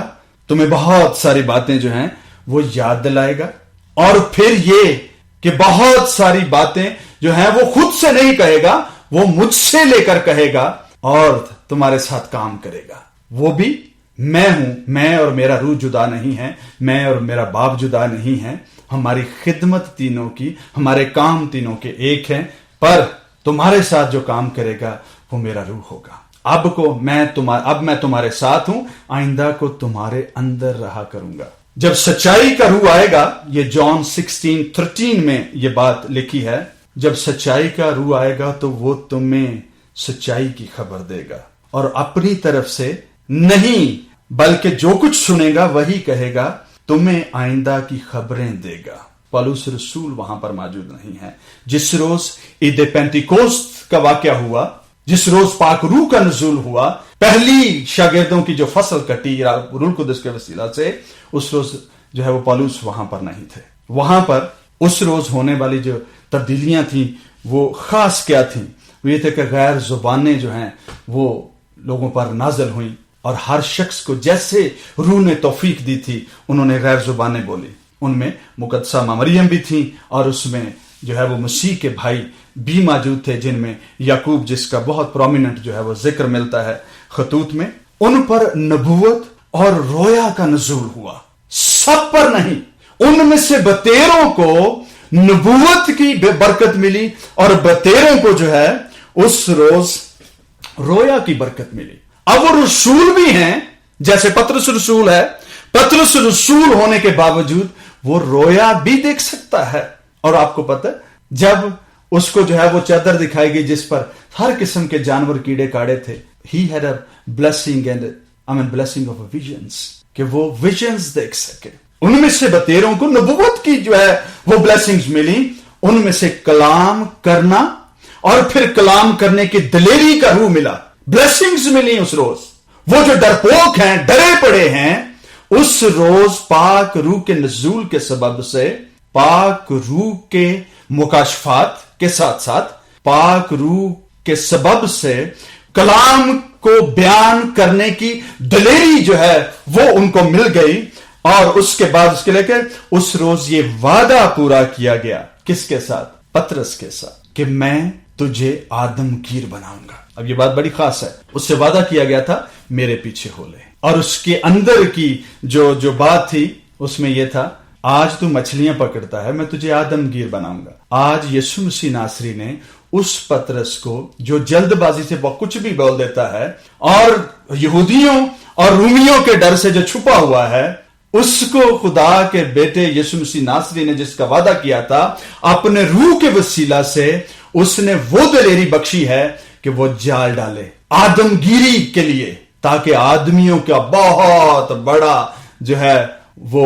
तुम्हें बहुत सारी बातें जो हैं वो याद दिलाएगा, और फिर ये कि बहुत सारी बातें जो हैं वो खुद से नहीं कहेगा, वो मुझसे लेकर कहेगा और तुम्हारे साथ काम करेगा। वो भी मैं हूं, मैं और मेरा रूह जुदा नहीं है, मैं और मेरा बाप जुदा नहीं है। हमारी खिदमत तीनों की, हमारे काम तीनों के एक हैं, पर तुम्हारे साथ जो काम करेगा वो मेरा रूह होगा। अब मैं तुम्हारे साथ हूं, आइंदा को तुम्हारे अंदर रहा करूंगा। जब सच्चाई का रूह आएगा, ये जॉन 16:13 में ये बात लिखी है, जब सच्चाई का रूह आएगा तो वो तुम्हें सच्चाई की खबर देगा, और अपनी तरफ से नहीं बल्कि जो कुछ सुनेगा वही कहेगा, तुम्हें आइंदा की खबरें देगा। पौलुस रसूल वहां पर मौजूद नहीं है। जिस रोज ईद पेंतिकोस्त का वाकया हुआ, जिस रोज पाक रूह का नुज़ूल हुआ, पहली शागिर्दों की जो फसल कटी रूह कुदस के वसीला से, उस रोज जो है वो पौलुस वहां पर नहीं थे। वहां पर उस रोज होने वाली जो तब्दीलियां थी वो खास क्या थी? वो ये थे कि गैर जुबानें जो हैं वो लोगों पर नाजल हुई, और हर शख्स को जैसे रूह ने तौफीक दी थी उन्होंने गैर जुबानें बोली। उनमें मुकद्दसा मरियम भी थी, और उसमें जो है वो मसीह के भाई भी मौजूद थे, जिनमें याकूब, जिसका बहुत प्रोमिनेंट जो है वो जिक्र मिलता है खतूत में। उन पर नबूवत और रोया का नुज़ूल हुआ, सब पर नहीं। उनमें से बतेरों को नबूवत की बरकत मिली, और बतेरों को जो है उस रोज रोया की बरकत मिली। अब वो रसूल भी हैं, जैसे पतरस रसूल है, पतरस रसूल होने के बावजूद वो रोया भी देख सकता है। और आपको पता है, जब उसको जो है वो चादर दिखाई गई जिस पर हर किस्म के जानवर कीड़े काड़े थे. He had a blessing and blessing of visions, कि वो विजन्स देख सके. उनमें से 13 को नबुव्वत की जो है वो ब्लेसिंग्स मिली. उनमें से कलाम करना और फिर कलाम करने की दिलेरी का रूह मिला. ब्लेसिंग्स मिली उस रोज. वो जो डरपोक हैं, डरे पड़े हैं, उस रोज पाक रूह के नजूल के सबब से, पाक रूह के मुकाशफात के साथ साथ पाक रूह के सबब से कलाम को बयान करने की दलेरी जो है वो उनको मिल गई. और उसके बाद उसके लेकर उस रोज ये वादा पूरा किया गया. किसके साथ? पतरस के साथ, कि मैं तुझे आदमगीर बनाऊंगा. अब ये बात बड़ी खास है. उससे वादा किया गया था मेरे पीछे हो ले. और उसके अंदर की जो बात थी उसमें यह था, आज तू मछलियां पकड़ता है, मैं तुझे आदमगीर बनाऊंगा. आज यीशु मसीह नासरी ने उस पतरस को जो जल्दबाजी से बहुत कुछ भी बोल देता है और यहूदियों और रूमियों के डर से जो छुपा हुआ है, उसको खुदा के बेटे यीशु मसीह नासरी ने जिसका वादा किया था, अपने रूह के वसीला से उसने वो दलेरी बख्शी है कि वो जाल डाले आदमगीरी के लिए, ताकि आदमियों का बहुत बड़ा जो है वो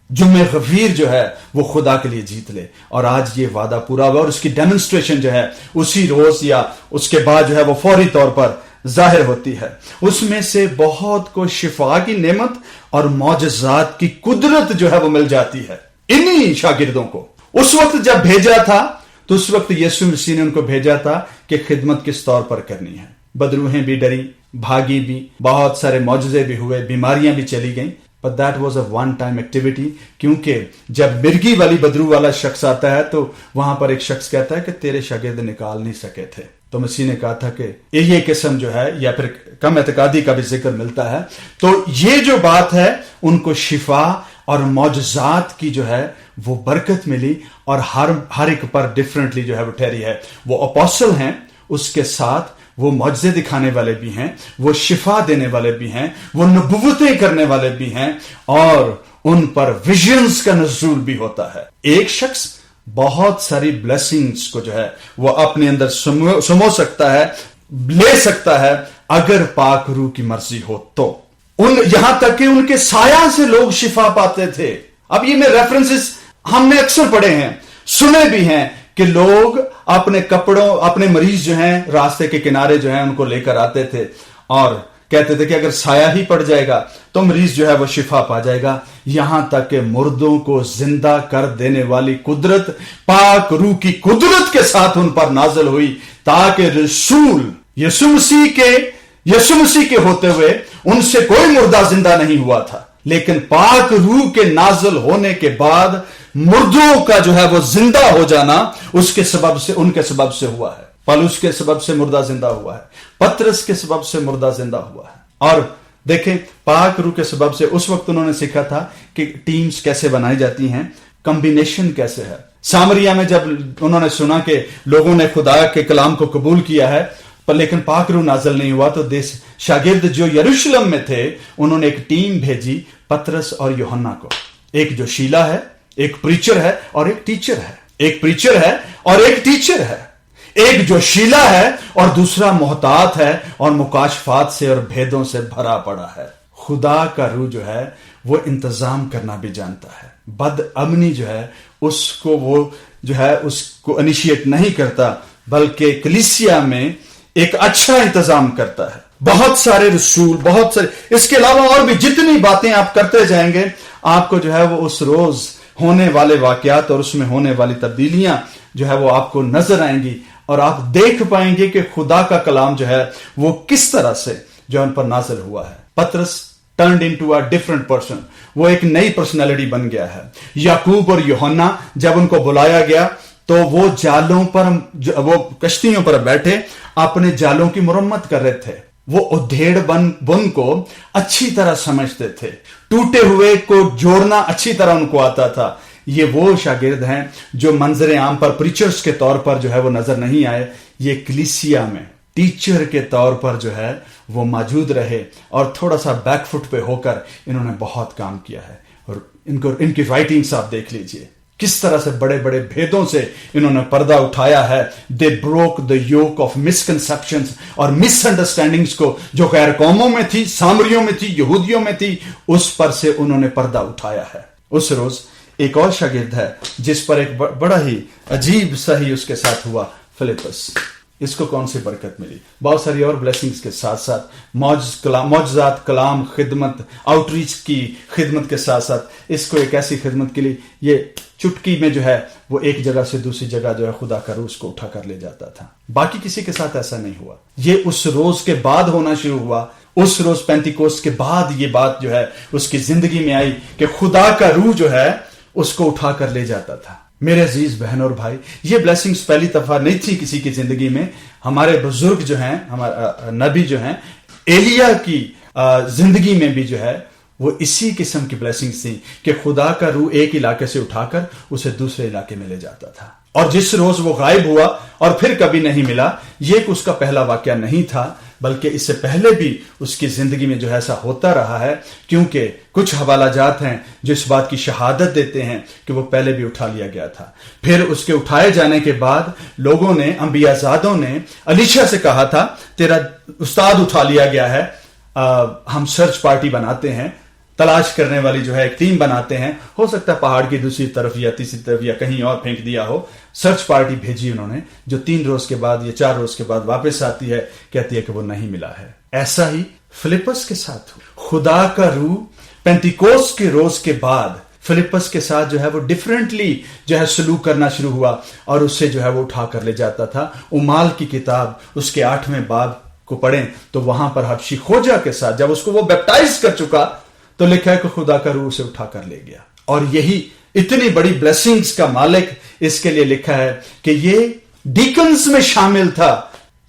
जुम्मे गफीर जो है वो खुदा के लिए जीत ले. और आज ये वादा पूरा हुआ और उसकी डेमोन्स्ट्रेशन जो है उसी रोज या उसके बाद जो है वो फौरी तौर पर जाहिर होती है. उसमें से बहुत को शिफा की नेमत और मौजज़ात की कुदरत जो है वो मिल जाती है इन्हीं शागिर्दों को. उस वक्त जब भेजा था तो उस वक्त यीशु मसीह ने उनको भेजा था कि खिदमत किस तौर पर करनी है. बदरूहें भी डरी, भागी भी, बहुत सारे मौजज़े भी हुए, बीमारियां भी चली गईं. But that was a one time activity, क्योंकि जब मिर्गी वाली बदरू वाला शख्स आता है तो वहां पर एक शख्स कहता है कि तेरे शागिर्द निकाल नहीं सके थे. तो मसीह ने कहा था कि ये किस्म जो है, या फिर कम एतकादी का भी जिक्र मिलता है. तो ये जो बात है उनको शिफा और मौजज़ात की जो है वो बरकत मिली और हर एक पर डिफरेंटली जो है वो ठहरी है. वो अपोस्टल हैं, उसके साथ वो मौजज़े दिखाने वाले भी हैं, वो शिफा देने वाले भी हैं, वो नबुव्वतें करने वाले भी हैं और उन पर विजन्स का नज़ूल भी होता है. एक शख्स बहुत सारी ब्लेसिंग्स को जो है वो अपने अंदर समो सकता है, ले सकता है, अगर पाक रूह की मर्जी हो तो. यहां तक कि उनके साया से लोग शिफा पाते थे. अब ये में रेफरेंसेस हमने अक्सर पढ़े हैं, सुने भी हैं कि लोग अपने कपड़ों, अपने मरीज जो हैं रास्ते के किनारे जो हैं उनको लेकर आते थे और कहते थे कि अगर साया ही पड़ जाएगा तो मरीज जो है वो शिफा पा जाएगा. यहां तक कि मुर्दों को जिंदा कर देने वाली कुदरत पाक रूह की कुदरत के साथ उन पर नाजिल हुई, ताकि रसूल यीशु मसीह के होते हुए उनसे कोई मुर्दा जिंदा नहीं हुआ था, लेकिन पाक रूह के नाजिल होने के बाद मुर्दों का जो है वो जिंदा हो जाना उसके सबब से, उनके सबब से हुआ है. पौलुस के सबब से मुर्दा जिंदा हुआ है, पतरस के सबब से मुर्दा जिंदा हुआ है. और देखें पाक रूह के सबब से उस वक्त उन्होंने सीखा था कि टीम्स कैसे बनाई जाती हैं, कॉम्बिनेशन कैसे है. सामरिया में जब उन्होंने सुना कि लोगों ने खुदा के कलाम को कबूल किया है पर लेकिन पाक रूह नाज़िल नहीं हुआ, तो शागिर्द जो यरूशलेम में थे उन्होंने एक टीम भेजी, पतरस और यूहन्ना को. एक जो शीला है, एक प्रीचर है और एक टीचर है. एक प्रीचर है और एक टीचर है. एक जो शीला है और दूसरा मोहतात है और मुकाशफात से और भेदों से भरा पड़ा है. खुदा का रूह जो है वो इंतजाम करना भी जानता है. बदअमनी जो है उसको वो जो है उसको इनिशिएट नहीं करता, बल्कि कलीसिया में एक अच्छा इंतजाम करता है. बहुत सारे रसूल, बहुत सारे, इसके अलावा और भी जितनी बातें आप करते जाएंगे आपको जो है वो उस रोज होने वाले वाकयात और उसमें होने वाली तब्दीलियां जो है वो आपको नजर आएंगी और आप देख पाएंगे कि खुदा का कलाम जो है वो किस तरह से जो उन पर नाजिल हुआ है. पतरस turned into a different person, वो एक नई पर्सनालिटी बन गया है. याकूब और यूहन्ना जब उनको बुलाया गया तो वो जालों पर, वो कश्तियों पर बैठे अपने जालों की मुरम्मत कर रहे थे. वो उधेड़ बुन को अच्छी तरह समझते थे, टूटे हुए को जोड़ना अच्छी तरह उनको आता था. ये वो शागिर्द हैं जो मंजर आम पर प्रीचर्स के तौर पर जो है वो नजर नहीं आए. ये कलीसिया में टीचर के तौर पर जो है वो मौजूद रहे और थोड़ा सा बैकफुट पे होकर इन्होंने बहुत काम किया है. और इनकी राइटिंग्स आप देख लीजिए, किस तरह से बड़े बड़े भेदों से इन्होंने पर्दा उठाया है। They broke the yoke of misconceptions और मिसअंडरस्टैंडिंग्स को जो गैर कौमों में थी, सामरियों में थी, यहूदियों में थी, उस पर से उन्होंने पर्दा उठाया है। उस रोज एक और शागिर्द है जिस पर एक बड़ा ही अजीब सा ही उसके साथ हुआ, फिलिपस। इसको कौन सी बरकत मिली? बहुत सारी और ब्लेसिंग्स के साथ साथ मौजज़ात, कलाम, खिदमत, आउटरीच की खिदमत के साथ साथ इसको एक ऐसी खिदमत के लिए ये चुटकी में जो है वो एक जगह से दूसरी जगह जो है खुदा का रूह उसको उठा कर ले जाता था। बाकी किसी के साथ ऐसा नहीं हुआ। ये उस रोज के बाद होना शुरू हुआ। उस रोज पेंटिकोस्ट के बाद ये बात जो है उसकी जिंदगी में आई कि खुदा का रूह जो है उसको उठा कर ले जाता था। मेरे अजीज बहन और भाई, ये ब्लेसिंग्स पहली दफा नहीं थी किसी की जिंदगी में। हमारे बुजुर्ग जो हैं, हमारा नबी जो हैं, एलिया की जिंदगी में भी जो है वो इसी किस्म की ब्लेसिंग्स थी कि खुदा का रूह एक इलाके से उठाकर उसे दूसरे इलाके में ले जाता था। और जिस रोज वो गायब हुआ और फिर कभी नहीं मिला, ये उसका पहला वाकया नहीं था, बल्कि इससे पहले भी उसकी जिंदगी में जो है ऐसा होता रहा है। क्योंकि कुछ हवालाजात हैं जो इस बात की शहादत देते हैं कि वो पहले भी उठा लिया गया था। फिर उसके उठाए जाने के बाद लोगों ने, अंबियाजादों ने अलीशा से कहा था, तेरा उस्ताद उठा लिया गया है, हम सर्च पार्टी बनाते हैं, तलाश करने वाली जो है एक टीम बनाते हैं। हो सकता है पहाड़ की दूसरी तरफ या तीसरी तरफ या कहीं और फेंक दिया हो। सर्च पार्टी भेजी उन्होंने, जो 3 रोज के बाद या 4 रोज के बाद वापस आती है, कहती है कि वो नहीं मिला है। ऐसा ही फिलिपस के साथ हुआ। खुदा का रूह पेंटिकोस्ट के रोज के बाद फिलिपस के साथ जो है वो डिफरेंटली जो है सलूक करना शुरू हुआ और उससे जो है वो उठा कर ले जाता था। उमाल की किताब उसके 8वें बाब को पढ़ें तो वहां पर हबशी खोजा के साथ जब उसको वो बैप्टाइज कर चुका तो लिखा है कि खुदा का रूह उसे उठा कर ले गया। और यही इतनी बड़ी ब्लेसिंग्स का मालिक इसके लिए लिखा है कि ये डीकन्स में शामिल था।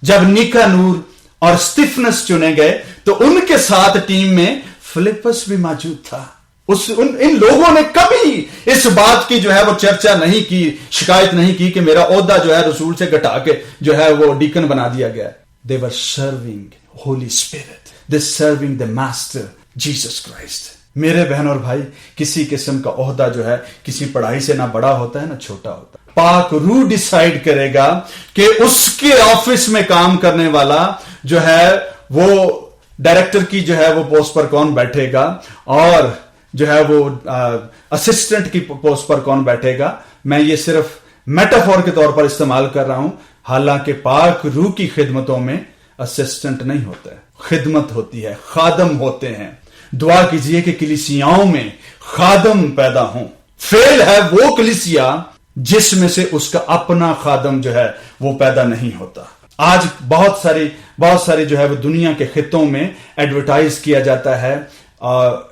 जब निकानूर और स्टिफनस चुने गए तो उनके साथ टीम में फिलिपस भी मौजूद था। इन लोगों ने कभी इस बात की जो है वो चर्चा नहीं की, शिकायत नहीं की कि मेरा ओहदा जो है रसूल से घटा के जो है वो डीकन बना दिया गया। They were serving Holy Spirit, they serving the master Jesus Christ. मेरे बहन और भाई, किसी किस्म का ओहदा जो है किसी पढ़ाई से ना बड़ा होता है ना छोटा होता है। पाक रूह डिसाइड करेगा कि उसके ऑफिस में काम करने वाला जो है वो डायरेक्टर की जो है वो पोस्ट पर कौन बैठेगा और जो है वो असिस्टेंट की पोस्ट पर कौन बैठेगा। मैं ये सिर्फ मेटाफोर के तौर पर इस्तेमाल कर रहा हूं। हालांकि पाक रूह की खिदमतों में असिस्टेंट नहीं होता है, खिदमत होती है, खादम होते हैं। दुआ कीजिए कि कलीसियाओं में खादम पैदा हों। फेल है वो कलीसिया जिसमें से उसका अपना खादम जो है वो पैदा नहीं होता। आज बहुत सारी जो है वो दुनिया के खित्तों में एडवर्टाइज किया जाता है,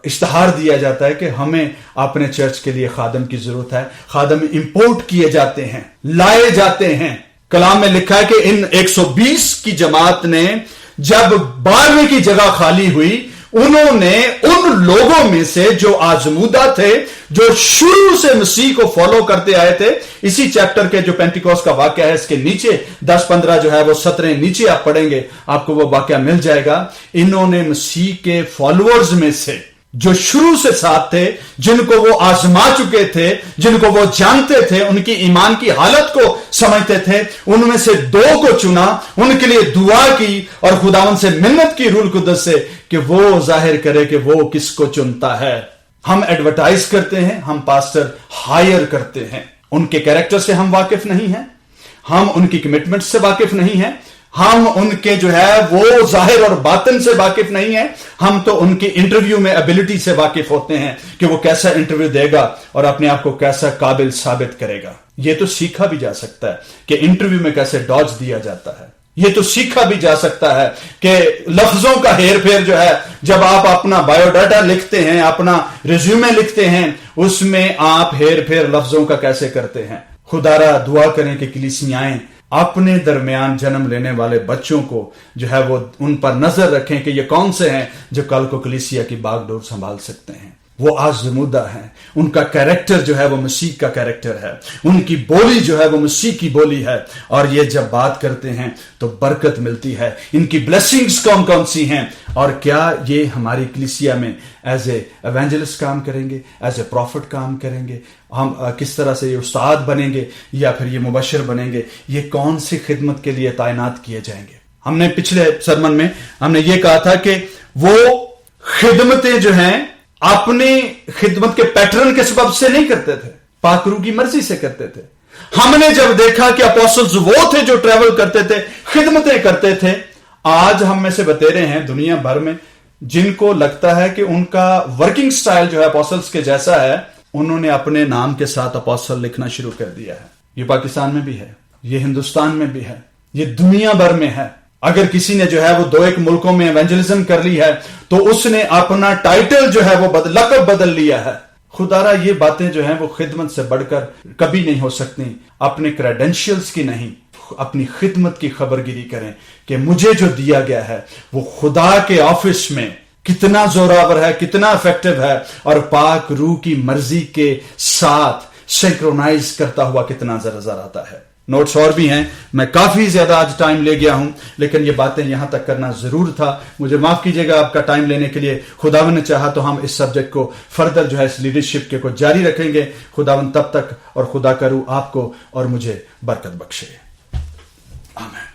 इश्तहार दिया जाता है कि हमें अपने चर्च के लिए खादम की जरूरत है। खादम इंपोर्ट किए जाते हैं, लाए जाते हैं। कलाम में लिखा है कि इन 120 की जमात ने जब 12वें की जगह खाली हुई, उन्होंने उन लोगों में से जो आजमूदा थे, जो शुरू से मसीह को फॉलो करते आए थे, इसी चैप्टर के जो पेंटिकोस्ट का वाक्य है इसके नीचे 10-15 जो है वो 17 नीचे आप पढ़ेंगे, आपको वो वाक्य मिल जाएगा। इन्होंने मसीह के फॉलोअर्स में से जो शुरू से साथ थे, जिनको वो आजमा चुके थे, जिनको वो जानते थे, उनकी ईमान की हालत को समझते थे, उनमें से 2 को चुना, उनके लिए दुआ की और खुदावन से मिन्नत की रूल कुदस से कि वो जाहिर करे कि वो किसको चुनता है। हम एडवर्टाइज करते हैं, हम पास्टर हायर करते हैं, उनके कैरेक्टर से हम वाकिफ नहीं हैं, हम उनकी कमिटमेंट से वाकिफ नहीं हैं, हम उनके जो है वो जाहिर और बातिन से वाकिफ नहीं है। हम तो उनकी इंटरव्यू में एबिलिटी से वाकिफ होते हैं कि वो कैसा इंटरव्यू देगा और अपने आप को कैसा काबिल साबित करेगा। ये तो सीखा भी जा सकता है कि इंटरव्यू में कैसे डॉज दिया जाता है। ये तो सीखा भी जा सकता है कि लफ्जों का हेर फेर जो है, जब आप अपना बायोडाटा लिखते हैं, अपना रिज्यूमे लिखते हैं, उसमें आप हेर फेर लफ्जों का कैसे करते हैं। खुदारा दुआ करें कि कलीसियाएं अपने दरमियान जन्म लेने वाले बच्चों को जो है वो उन पर नजर रखें कि ये कौन से हैं जो कल को कलीसिया की बागडोर संभाल सकते हैं। وہ آزمودہ ہیں، ان کا کیریکٹر جو ہے وہ مسیح کا کیریکٹر ہے، ان کی بولی جو ہے وہ مسیح کی بولی ہے، اور یہ جب بات کرتے ہیں تو برکت ملتی ہے۔ ان کی بلیسنگز کون کون سی ہیں، اور کیا یہ ہماری کلیسیا میں ایز اے ایونجلسٹ کام کریں گے، ایز اے پروفٹ کام کریں گے، ہم کس طرح سے یہ استاد بنیں گے یا پھر یہ مبشر بنیں گے، یہ کون سی خدمت کے لیے تعینات کیے جائیں گے۔ ہم نے پچھلے سرمن میں ہم نے یہ کہا تھا کہ وہ خدمتیں جو ہیں اپنی خدمت کے پیٹرن کے سبب سے نہیں کرتے تھے، پاک روح کی مرضی سے کرتے تھے۔ ہم نے جب دیکھا کہ اپوسٹلز وہ تھے جو ٹریول کرتے تھے، خدمتیں کرتے تھے، آج ہم میں سے بتیرے ہیں دنیا بھر میں جن کو لگتا ہے کہ ان کا ورکنگ سٹائل جو ہے اپوسٹلز کے جیسا ہے، انہوں نے اپنے نام کے ساتھ اپوسٹل لکھنا شروع کر دیا ہے۔ یہ پاکستان میں بھی ہے، یہ ہندوستان میں بھی ہے، یہ دنیا بھر میں ہے۔ اگر کسی نے جو ہے وہ 2-1 ملکوں میں ایونجلزم کر لی ہے تو اس نے اپنا ٹائٹل جو ہے وہ لقب بدل لیا ہے۔ خدارا یہ باتیں جو ہیں وہ خدمت سے بڑھ کر کبھی نہیں ہو سکتی۔ اپنے کریڈنشیلز کی نہیں، اپنی خدمت کی خبرگیری کریں کہ مجھے جو دیا گیا ہے وہ خدا کے آفس میں کتنا زوراور ہے، کتنا افیکٹو ہے، اور پاک روح کی مرضی کے ساتھ سینکرونائز کرتا ہوا کتنا نظر آتا ہے۔ نوٹس اور بھی ہیں، میں کافی زیادہ آج ٹائم لے گیا ہوں، لیکن یہ باتیں یہاں تک کرنا ضرور تھا۔ مجھے معاف کیجئے گا آپ کا ٹائم لینے کے لیے۔ خداوند نے چاہا تو ہم اس سبجیکٹ کو فردر جو ہے اس لیڈرشپ کے کو جاری رکھیں گے۔ خداوند تب تک اور خدا کا روح آپ کو اور مجھے برکت بخشے۔ آمین۔